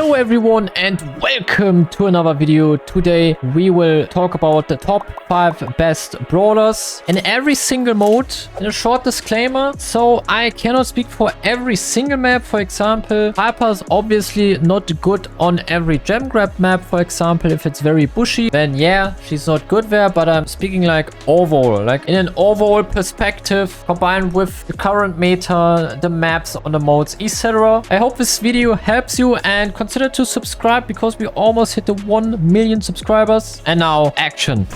Hello everyone and welcome to another video. Today we will talk about the top 5 best brawlers in every single mode. In a short disclaimer, so I cannot speak for every single map. For example, Piper is obviously not good on every gem grab map. For example, if it's very bushy, then yeah, she's not good there. But I'm speaking like overall, like in an overall perspective, combined with the current meta, the maps on the modes, etc. I hope this video helps you and consider to subscribe because we almost hit the 1 million subscribers. And now action.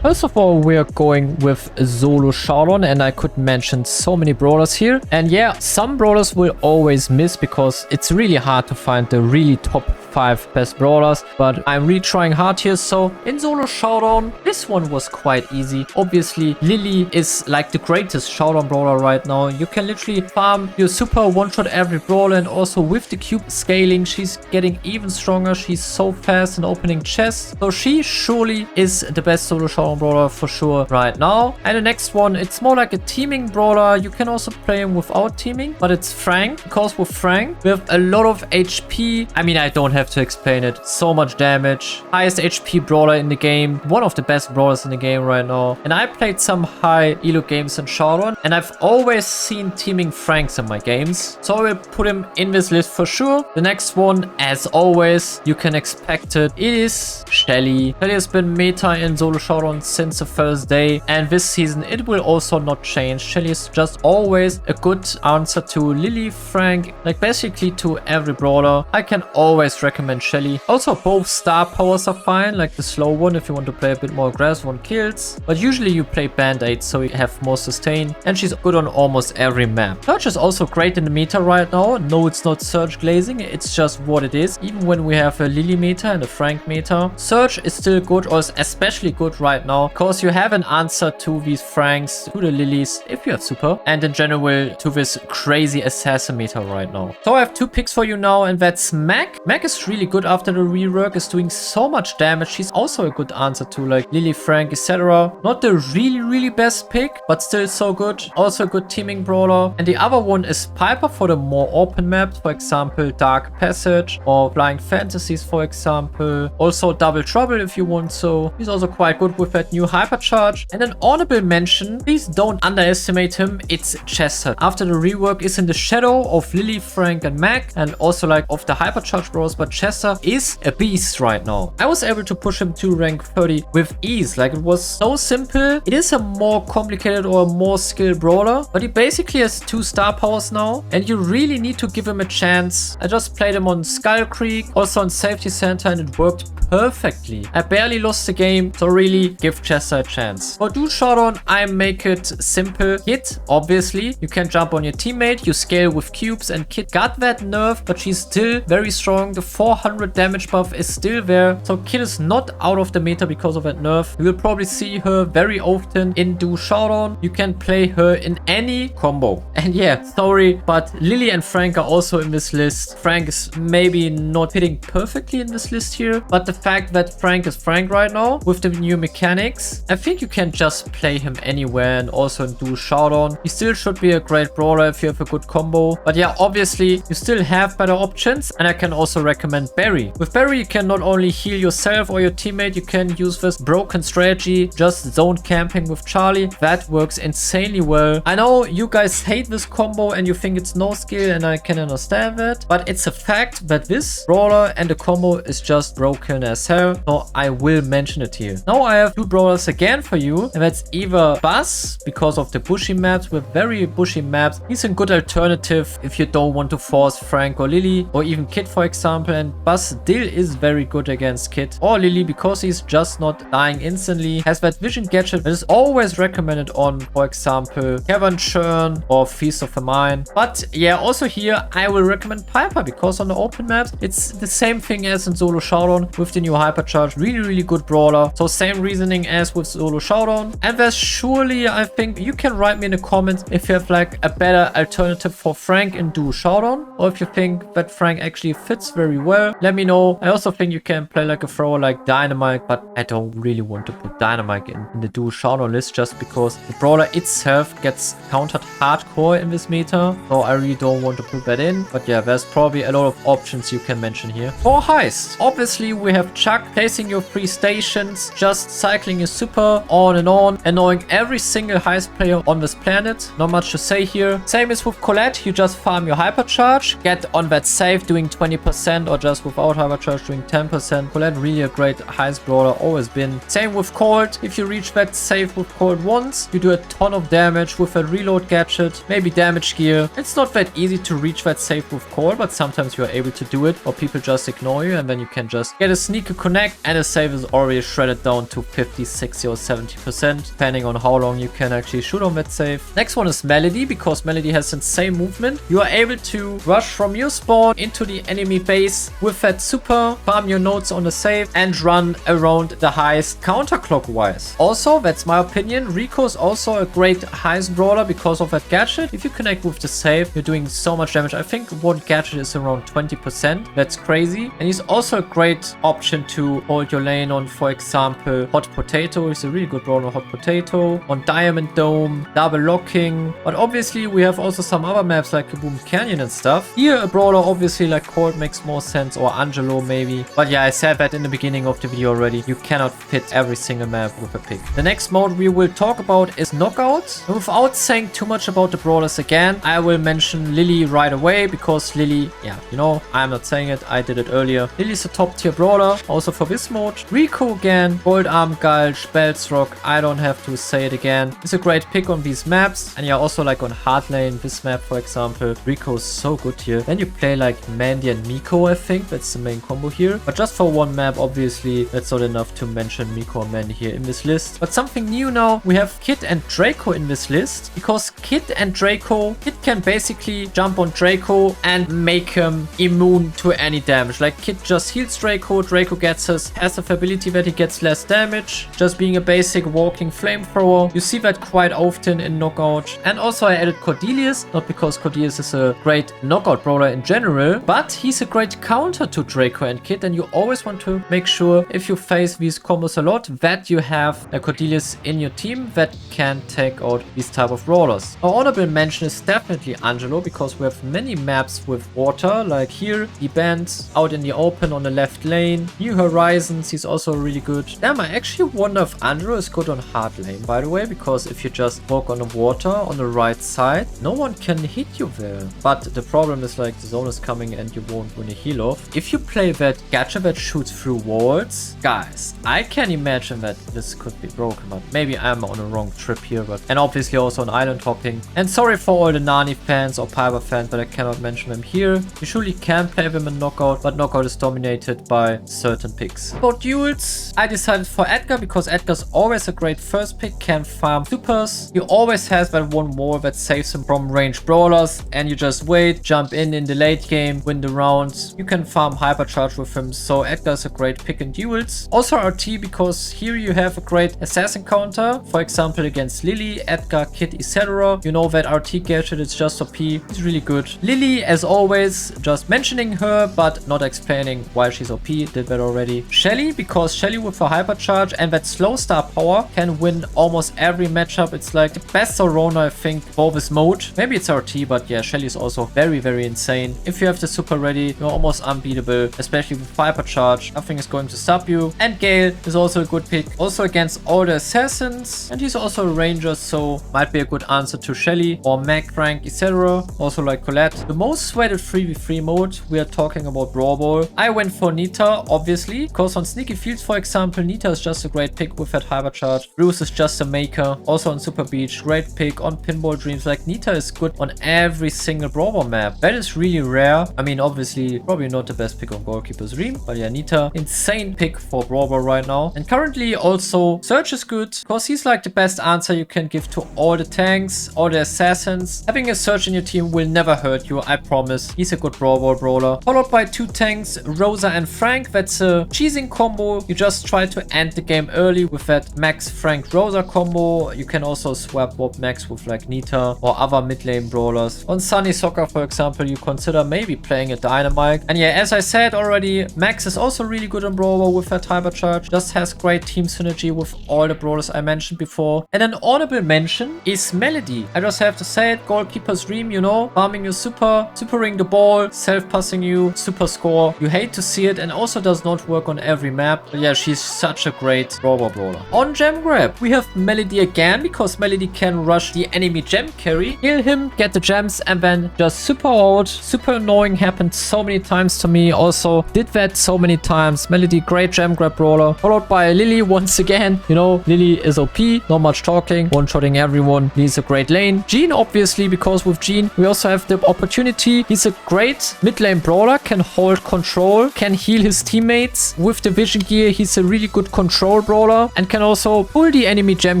First of all, we are going with a solo showdown, and I could mention so many brawlers here. And yeah, some brawlers will always miss because it's really hard to find the really top 5 best brawlers, but I'm really trying hard here. So in solo showdown, this one was quite easy. Obviously, Lily is like the greatest showdown brawler right now. You can literally farm your super one-shot every brawler, and also with the cube scaling, she's getting even stronger. She's so fast in opening chests. So she surely is the best solo showdown brawler for sure right now. And the next one, it's more like a teaming brawler. You can also play him without teaming, but it's Frank, because with Frank we have a lot of HP. I mean, I don't have to explain it. So much damage, highest HP brawler in the game, one of the best brawlers in the game right now. And I played some high elo games in showdown, and I've always seen teaming Franks in my games, so I will put him in this list for sure. The next one, as always, you can expect it, is Shelly. Shelly has been meta in solo showdown since the first day, and this season it will also not change. Shelly is just always a good answer to Lily, Frank, like basically to every brawler. I can always recommend Shelly. Also, both star powers are fine, like the slow one if you want to play a bit more aggressive on kills, but usually you play band-aid so you have more sustain, and she's good on almost every map. Surge is also great in the meta right now. No, it's not Surge glazing, it's just what it is. Even when we have a Lily meta and a Frank meta, Surge is still good, or is especially good right now, because you have an answer to these Franks, to the Lilies if you have super, and in general to this crazy assassin meta right now. So I have 2 picks for you now, and that's Mac. Mac is really good after the rework, is doing so much damage. She's also a good answer to like Lily, Frank, etc. Not the really best pick, but still so good. Also a good teaming brawler. And the other one is Piper for the more open maps, for example Dark Passage or Flying Fantasies, for example. Also Double Trouble if you want, so he's also quite good with that new hypercharge. And an honorable mention, please don't underestimate him, it's Chester. After the rework is in the shadow of Lily, Frank and Mac, and also like of the hypercharge brawlers, but Chester is a beast right now. I was able to push him to rank 30 with ease. Like, it was so simple. It is a more complicated or a more skilled brawler, but he basically has 2 star powers now, and you really need to give him a chance. I just played him on Skull Creek, also on Safety Center, and it worked perfectly. I barely lost the game, so really give Chester a chance. For duo showdown, I make it simple. Kit, obviously, you can jump on your teammate, you scale with cubes, and Kit got that nerf, but she's still very strong. The 400 damage buff is still there, so Kit is not out of the meta because of that nerf. You will probably see her very often in duo showdown. You can play her in any combo. And yeah, sorry, but Lily and Frank are also in this list. Frank is maybe not fitting perfectly in this list here, but the fact that Frank is Frank right now with the new mechanics, I think you can just play him anywhere, and also in duo showdown. He still should be a great brawler if you have a good combo. But yeah, obviously you still have better options, and I can also recommend Barry. With Barry, you can not only heal yourself or your teammate, you can use this broken strategy, just zone camping with Charlie. That works insanely well. I know you guys hate this combo and you think it's no skill, and I can understand that, but it's a fact that this brawler and the combo is just broken as hell, so I will mention it here. Now I have 2 brawlers again for you, and that's either Buzz, because of the bushy maps. With very bushy maps, he's a good alternative if you don't want to force Frank or Lily, or even Kit for example, and Buzz still is very good against Kit or Lily because he's just not dying instantly. Has that vision gadget that is always recommended on, for example, Cavern Churn or Feast of the Mind. But yeah, also here I will recommend Piper, because on the open maps it's the same thing as in solo showdown. With the continue hypercharge. Really good brawler. So same reasoning as with Solo Showdown. And there's surely, I think, you can write me in the comments if you have like a better alternative for Frank in Duo Showdown, or if you think that Frank actually fits very well. Let me know. I also think you can play like a thrower like Dynamite, but I don't really want to put Dynamite in the Duo Showdown list just because the brawler itself gets countered hardcore in this meta. So I really don't want to put that in. But yeah, there's probably a lot of options you can mention here. For heist, obviously we have Chuck placing your 3 stations, just cycling your super on and on, annoying every single heist player on this planet. Not much to say here. Same as with Colette, you just farm your hypercharge, get on that save doing 20% or just without hypercharge doing 10%. Colette really a great heist brawler, always been. Same with Colt, if you reach that save with Colt once, you do a ton of damage with a reload gadget, maybe damage gear. It's not that easy to reach that save with Colt, but sometimes you are able to do it, or people just ignore you and then you can just get a sneaky connect and a save is already shredded down to 50, 60 or 70% depending on how long you can actually shoot on that save. Next one is Melody, because Melody has insane movement. You are able to rush from your spawn into the enemy base with that super, farm your nodes on the save and run around the heist counterclockwise. Also, that's my opinion, Rico is also a great heist brawler because of that gadget. If you connect with the save, you're doing so much damage. I think one gadget is around 20%. That's crazy. And he's also a great option to hold your lane on, for example, Hot Potato. He's a really good brawler on Hot Potato, on Diamond Dome, double locking. But obviously we have also some other maps like Kaboom Canyon and stuff. Here a brawler obviously like Colt makes more sense, or Angelo maybe. But yeah, I said that in the beginning of the video already. You cannot fit every single map with a pick. The next mode we will talk about is Knockout. And without saying too much about the brawlers again, I will mention Lily right away because Lily, yeah, you know, I'm not saying it, I did it earlier. Lily's a top tier brawler, also for this mode. Rico again, Gold Arm Gulch, Bellsrock, I don't have to say it again. It's a great pick on these maps. And yeah, also like on Hard Lane, this map for example, Rico is so good here. Then you play like Mandy and Miko, I think, that's the main combo here. But just for one map, obviously, that's not enough to mention Miko and Mandy here in this list. But something new now, we have Kid and Draco in this list, because Kid and Draco, Kid can basically jump on Draco and make him immune to any damage. Like Kid just heals Draco, Draco gets his passive ability that he gets less damage, just being a basic walking flamethrower. You see that quite often in Knockout. And also I added Cordelius, not because Cordelius is a great knockout brawler in general, but he's a great counter to Draco and Kid, and you always want to make sure if you face these combos a lot that you have a Cordelius in your team that can take out these type of brawlers. Our honorable mention is definitely Angelo, because we have many maps with water, like here, the bands out in the open on the left lane, New Horizons, he's also really good. Damn, I actually wonder if Angelo is good on hard lane, by the way, because if you just walk on the water on the right side, no one can hit you there. But the problem is like the zone is coming and you won't win a heal off. If you play that gacha that shoots through walls, guys, I can imagine that this could be broken, but maybe I'm on a wrong trip here. But and obviously also on island hopping. And sorry for all the Nani fans or Piper fans, but I cannot mention them here. You surely can play them in Knockout, but Knockout is dominated by certain picks. For duels, I decided for Edgar because Edgar's always a great first pick, can farm supers. He always has that one wall that saves him from ranged brawlers, and you just wait, jump in the late game, win the rounds. You can farm hypercharge with him, so Edgar's a great pick in duels. Also RT, because here you have a great assassin counter, for example against Lily, Edgar, Kid, etc. You know that RT gadget is just OP, he's really good. Lily, as always, just mentioning her, but not explaining why she's OP, did that already. Shelly, because Shelly with her hypercharge and that slow star power can win almost every matchup. It's like the best Sorona, I think, for this mode. Maybe it's RT, but yeah, Shelly is also very insane. If you have the super ready, you're almost unbeatable, especially with hypercharge. Nothing is going to stop you. And Gale is also a good pick, also against all the assassins, and he's also a ranger, so might be a good answer to Shelly or Mac, Frank, etc. Also like Colette. The most sweated 3v3 mode, we are talking about Brawl. I went for Nita, obviously, because on Sneaky Fields, for example, Nita is just a great pick with that hypercharge. Bruce is just a maker. Also on Super Beach, great pick. On Pinball Dreams, like Nita is good on every single Brawl map. That is really rare. I mean, obviously, probably not the best pick on Goalkeeper's Dream, but yeah, Nita, insane pick for Brawl right now. And currently also Surge is good, because he's like the best answer you can give to all the tanks, all the assassins. Having a Surge in your team will never hurt you, I promise. He's a good Brawl brawler. Followed by two tanks, Rosa and Frank. that's a cheesing combo. You just try to end the game early with that Max Frank Rosa combo. You can also swap Warp Max with like Nita or other mid lane brawlers. On Sunny Soccer, for example, you consider maybe playing a Dynamite. And yeah, as I said already, Max is also really good on Brawler with that Hypercharge. Just has great team synergy with all the brawlers I mentioned before. And an honorable mention is Melody. I just have to say it, Goalkeeper's Dream, you know, farming your supering the ball, self-passing you, super score. You hate to see it, and also does not work on every map. But yeah, she's such a great brawler. On Gem Grab, we have Melody again, because Melody can rush the enemy gem carry, heal him, get the gems, and then just super out. Super annoying, happened so many times to me. Also did that so many times. Melody, great Gem Grab brawler. Followed by Lily once again. You know, Lily is OP, not much talking, one-shotting everyone. He's a great lane. Jean, obviously, because with Jean we also have the opportunity. He's a great mid lane brawler, can hold control, can heal his teammates. With the vision gear, he's a really good control brawler and can also pull the enemy gem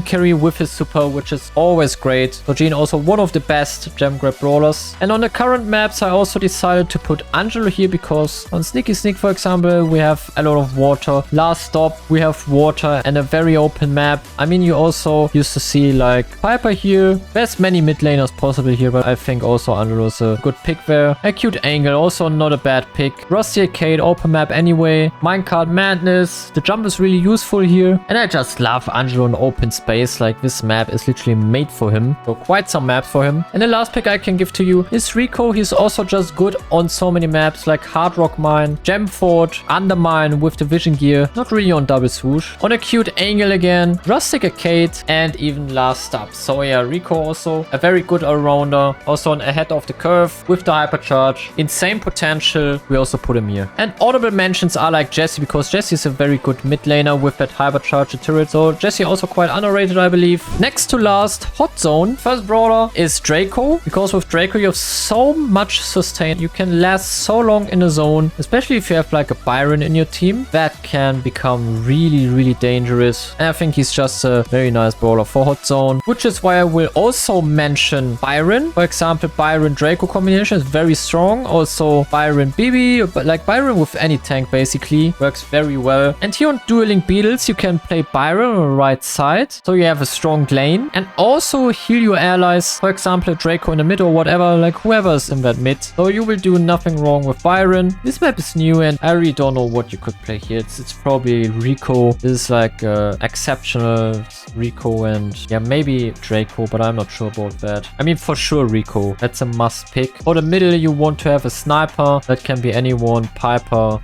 carry with his super, which is always great. So Jean also one of the best gem grab brawlers. And on the current maps, I also decided to put Angelo here because on Sneaky Sneak, for example, we have a lot of water. Last stop, we have water and a very open map. I mean, you also used to see like Piper here. There's many mid laners possible here, but I think also Angelo is a good pick there. Acute Angle, also not a bad pick. Rusty Arcade, open map anyway. Minecart Madness, the jump is really useful here. And I just love Angelo in open space. Like, this map is literally made for him. So quite some maps for him. And the last pick I can give to you is Rico. He's also just good on so many maps like Hard Rock Mine, Gem Fort, Undermine with the vision gear. Not really on double swoosh. On Acute Angle again, Rustic Arcade, and even last up. So yeah, Rico also a very good all-rounder. Also on ahead of the curve with the hypercharge. Insane potential. We also put him here. And audible mentions are like Jessie, because Jessie is a very good mid laner with that hypercharge turret. So Jessie also quite underrated, I believe. Next to last, Hot Zone. First brawler is Draco, because with Draco you have so much sustain. You can last so long in a zone, especially if you have like a Byron in your team. That can become really dangerous. And I think he's just a very nice brawler for Hot Zone, which is why I will also mention Byron. For example, Byron Draco combination is very strong. Also Byron Bibi, but like Byron with any tank basically works very well. And here on Dueling Beetles, you can play Byron on the right side, so you have a strong lane, and also heal your allies. For example, Draco in the mid or whatever, like whoever's in that mid. So you will do nothing wrong with Byron. This map is new and I really don't know what you could play here. It's probably Rico. This is like exceptional Rico, and yeah, maybe Draco, but I'm not sure about that. I mean, for sure Rico. That's a must pick. For the middle, you want to have a sniper. That can be anyone. Piper,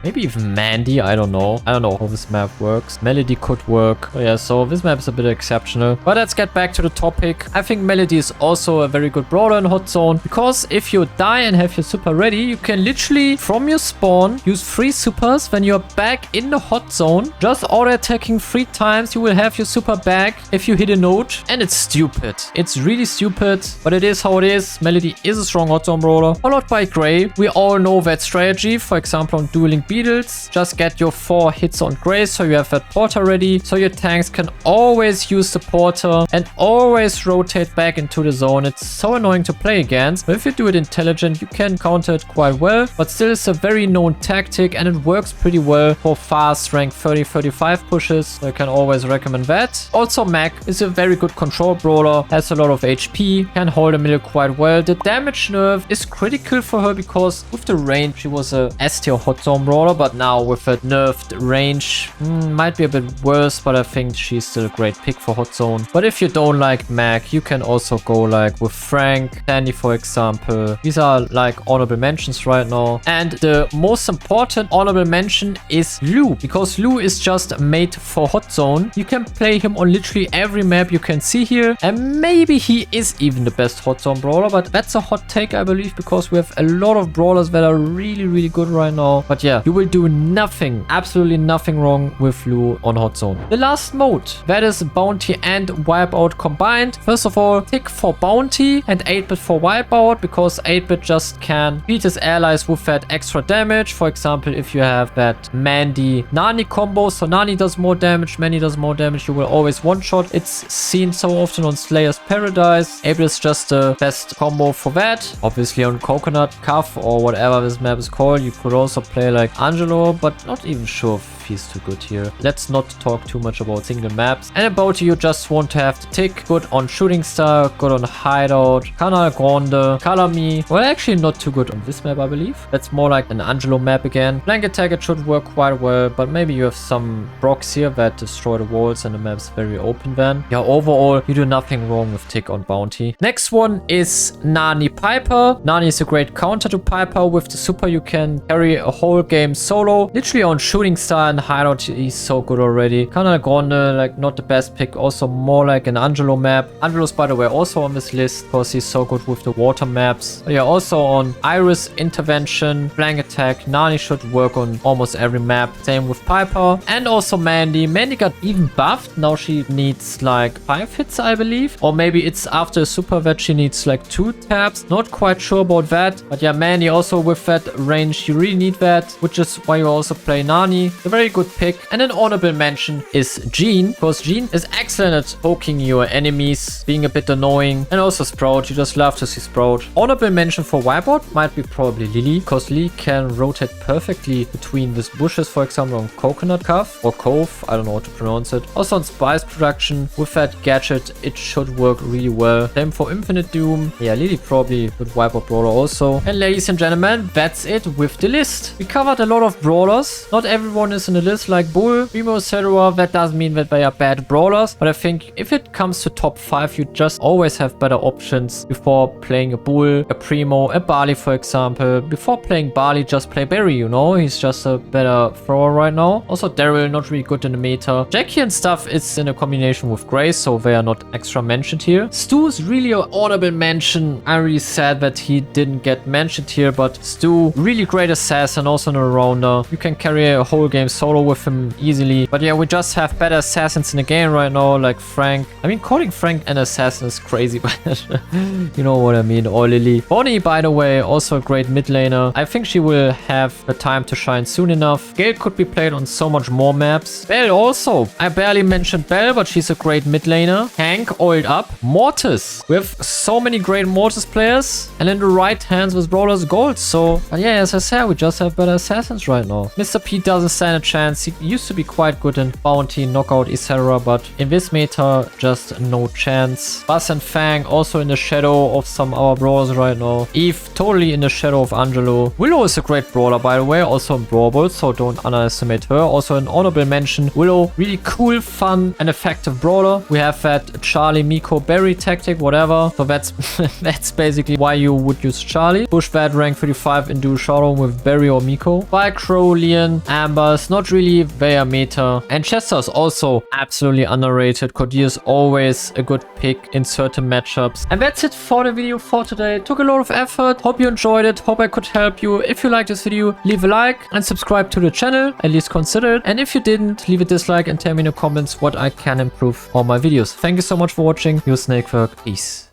maybe even Mandy. I don't know how this map works. Melody could work. Oh, yeah, so this map is a bit exceptional. But let's get back to the topic. I think Melody is also a very good brawler in Hot Zone, because if you die and have your super ready, you can literally from your spawn use 3 supers. When you're back in the Hot Zone, just auto attacking 3 times, you will have your super back if you hit a node. And it's stupid. It's really stupid, but it is how it is. Melody is a strong Hot Zone brawler. Followed by Gray. We all know that strategy. For example, on Dueling Beetles, just get your 4 hits on Gray, so you have that porter ready, so your tanks can always use the porter and always rotate back into the zone. It's so annoying to play against, but if you do it intelligent, you can counter it quite well. But still, it's a very known tactic and it works pretty well for fast rank 30-35 pushes, so I can always recommend that. Also, Mac is a very good control brawler, has a lot of HP, can hold a middle quite well. The damage nerf is critical for her, because with the range she was a S tier Hot Zone brawler, but now with a nerfed range, might be a bit worse, but I think she's still a great pick for Hot Zone. But if you don't like Mac, you can also go like with Frank, Sandy, for example. These are like honorable mentions right now. And the most important honorable mention is Lou, because Lou is just made for Hot Zone. You can play him on literally every map you can see here, and maybe he is even the best Hot Zone brawler, but that's a hot take, I believe, because we have a lot of brawlers that are really good right now. But yeah, you will do nothing, absolutely nothing wrong with Lou on Hot Zone. The last mode, that is Bounty and Wipeout combined. First of all, tick for Bounty and 8-bit for Wipeout, because 8-bit just can beat his allies with that extra damage. For example, if you have that Mandy Nani combo, so Nani does more damage, Mandy does more damage, you will always one-shot. It's seen so often on Slayer's Paradise. 8-bit is just the best combo for that. Obviously on Coconut Cuff or whatever this map is called, you could also play like Angelo, but not even sure if he's too good here. Let's not talk too much about single maps. And about you just want to have the tick. Good on Shooting Star, good on Hideout, Canal Grande, Color Me. Well, actually not too good on this map, I believe. That's more like an Angelo map again. Blanket Tag, it should work quite well, but maybe you have some Brocs here that destroy the walls and the map's very open then. Yeah, overall, you do nothing wrong with tick on Bounty. Next one is Nani Piper. Nani is a great counter to Piper. With the super, you can carry a whole game solo. Literally on Shooting Star and Hideout, he's so good already. Canal Grande, like not the best pick. Also more like an Angelo map. Angelo's, by the way, also on this list because he's so good with the water maps. But yeah, also on Iris, Intervention, Blank Attack. Nani should work on almost every map. Same with Piper. And also Mandy. Mandy got even buffed. Now she needs like 5 hits, I believe. Or maybe it's after a super that she needs like 2 taps. Not quite sure about that. But yeah, Mandy also with that range, you really need that. Which is why you also play Nani. A very good pick. And an honorable mention is Jean. Because Jean is excellent at poking your enemies. Being a bit annoying. And also Sprout. You just love to see Sprout. Honorable mention for Wipeout might be probably Lily. Because Lily can rotate perfectly between these bushes, for example, on Coconut Cuff or Cove. I don't know how to pronounce it. Also on Spice Production. With that gadget, it should work really well. Same for Infinite Doom. Yeah, Lily probably would wipe out Brawler also. And ladies and gentlemen, that's it with the list. We covered a lot of brawlers. Not everyone is in the list like Bull, Primo, etc. That doesn't mean that they are bad brawlers. But I think if it comes to top 5, you just always have better options before playing a Bull, a Primo, a Barley, for example. Before playing Barley, just play Barry, you know? He's just a better thrower right now. Also Daryl, not really good in the meta. Jackie and stuff is in a combination with Grace, so they are not extra mentioned here. Stu is really an honorable mention. I'm really sad that he didn't get mentioned here, but Stu, really great assassin, also an all-rounder. You can carry a whole game solo with him easily. But yeah, we just have better assassins in the game right now, like Frank. I mean, calling Frank an assassin is crazy, but you know what I mean. Or Lily. Bonnie, by the way, also a great mid laner. I think she will have the time to shine soon enough. Gale could be played on so much more maps. Belle also. I barely mentioned Belle, but she's a great mid laner. Hank, oiled up. Mortis. We have so many great Mortis players. And in the right hands with Brawler's Gold. So, but yeah, as I said, we just have better assassins right now. Mr. P doesn't stand a chance. He used to be quite good in Bounty, Knockout, etc. But in this meta, just no chance. Buzz and Fang also in the shadow of some our brawlers right now. Eve totally in the shadow of Angelo. Willow is a great brawler, by the way, also in Brawl Ball, so don't underestimate her. Also an honorable mention. Willow, really cool, fun, and effective brawler. We have that Charlie, Miko, Barry tactic, whatever. So that's that's basically why you would use Charlie. Push that rank 35 into showdown with Barry or Miko. By Crow, Leon, Amber's not really their meta. And Chester's also absolutely underrated. Cordier is always a good pick in certain matchups. And that's it for the video for today. It took a lot of effort. Hope you enjoyed it. Hope I could help you. If you liked this video, leave a like and subscribe to the channel. At least consider it. And if you didn't, leave a dislike and tell me in the comments what I can improve on my videos. Thank you so much for watching. Your SnakeThug. Peace.